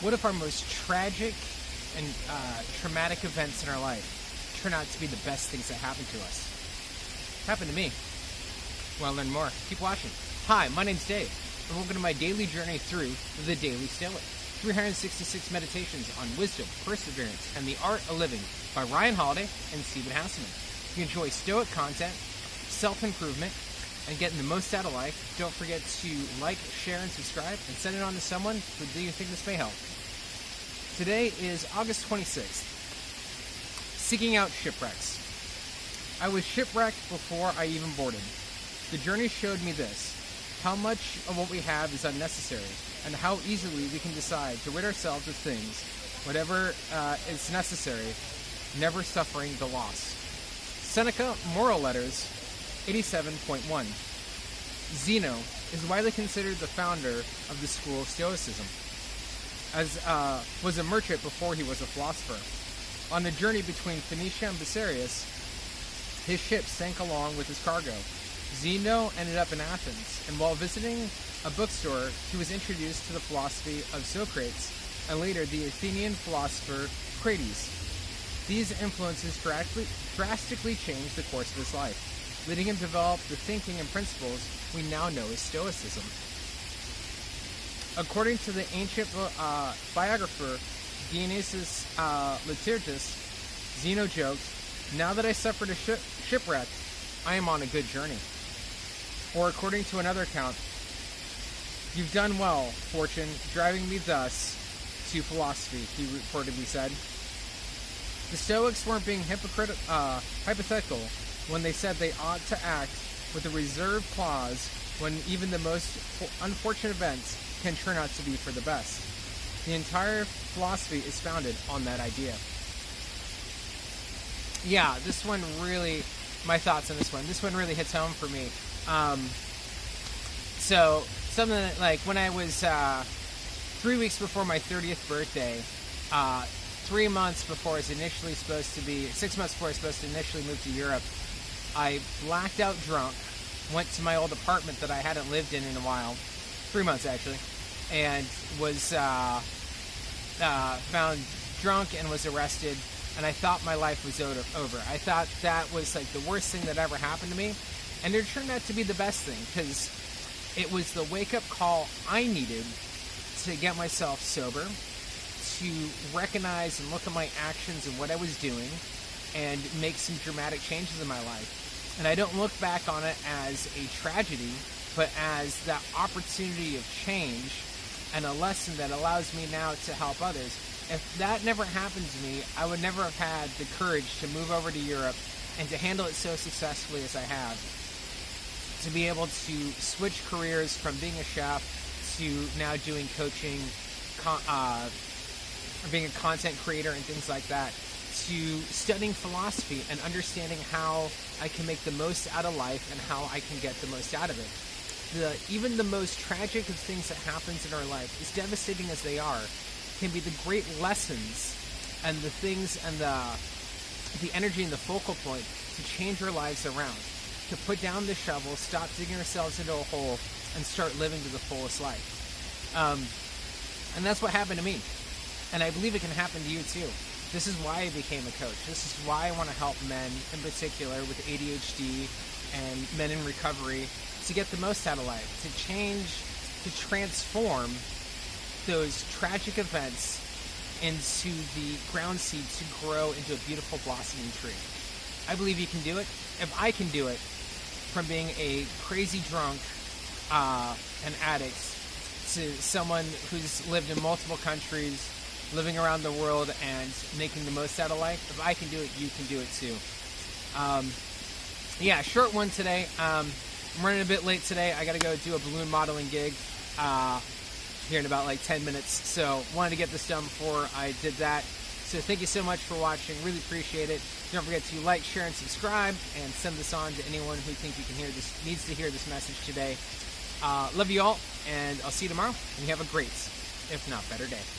What if our most tragic and traumatic events in our life turn out to be the best things that happen to us? Happened to me. Want to learn more? Keep watching. Hi, my name's Dave, and welcome to my daily journey through the Daily Stoic. 366 meditations on wisdom, perseverance, and the art of living by Ryan Holiday and Stephen Hasselman. If you enjoy Stoic content, self-improvement, and getting the most out of life, don't forget to like, share, and subscribe, and send it on to someone who you think this may help. Today is August 26th. Seeking out shipwrecks. I was shipwrecked before I even boarded. The journey showed me this: how much of what we have is unnecessary, and how easily we can decide to rid ourselves of things, whatever is necessary, never suffering the loss. Seneca, Moral Letters, 87.1. Zeno is widely considered the founder of the school of Stoicism, as was a merchant before he was a philosopher. On a journey between Phoenicia and Bucerius, his ship sank along with his cargo. Zeno ended up in Athens, and while visiting a bookstore, he was introduced to the philosophy of Socrates, and later the Athenian philosopher Crates. These influences drastically changed the course of his life, leading him to develop the thinking and principles we now know as Stoicism. According to the ancient biographer Dionysius Laertius, Zeno joked, "Now that I suffered a shipwreck, I am on a good journey." Or according to another account, "You've done well, fortune, driving me thus to philosophy," he reportedly said. The Stoics weren't being hypothetical when they said they ought to act with a reserve clause when even the most unfortunate events can turn out to be for the best. The entire philosophy is founded on that idea. Yeah, this one really, my thoughts on this one really hits home for me. So, something that, like, when I was 3 weeks before my 30th birthday, 3 months before I was initially supposed to be, 6 months before I was supposed to initially move to Europe, I blacked out drunk, went to my old apartment that I hadn't lived in a while, 3 months actually, and was found drunk and was arrested, and I thought my life was over. I thought that was like the worst thing that ever happened to me, and it turned out to be the best thing, because it was the wake-up call I needed to get myself sober, to recognize and look at my actions and what I was doing, and make some dramatic changes in my life. And I don't look back on it as a tragedy, but as that opportunity of change and a lesson that allows me now to help others. If that never happened to me, I would never have had the courage to move over to Europe and to handle it so successfully as I have. To be able to switch careers from being a chef to now doing coaching, being a content creator and things like that, to studying philosophy and understanding how I can make the most out of life and how I can get the most out of it. Even the most tragic of things that happens in our life, as devastating as they are, can be the great lessons and the things and the energy and the focal point to change our lives around, to put down the shovel, stop digging ourselves into a hole, and start living to the fullest life. And that's what happened to me. And I believe it can happen to you too. This is why I became a coach. This is why I want to help men, in particular with ADHD and men in recovery, to get the most out of life, to change, to transform those tragic events into the ground seed to grow into a beautiful blossoming tree. I believe you can do it. If I can do it, from being a crazy drunk, an addict, to someone who's lived in multiple countries, living around the world and making the most out of life, if I can do it, you can do it too. Yeah, short one today. I'm running a bit late today. I got to go do a balloon modeling gig here in about like 10 minutes. So wanted to get this done before I did that. So thank you so much for watching. Really appreciate it. Don't forget to like, share, and subscribe, and send this on to anyone who thinks you can hear this, needs to hear this message today. Love you all, and I'll see you tomorrow. And you have a great, if not better, day.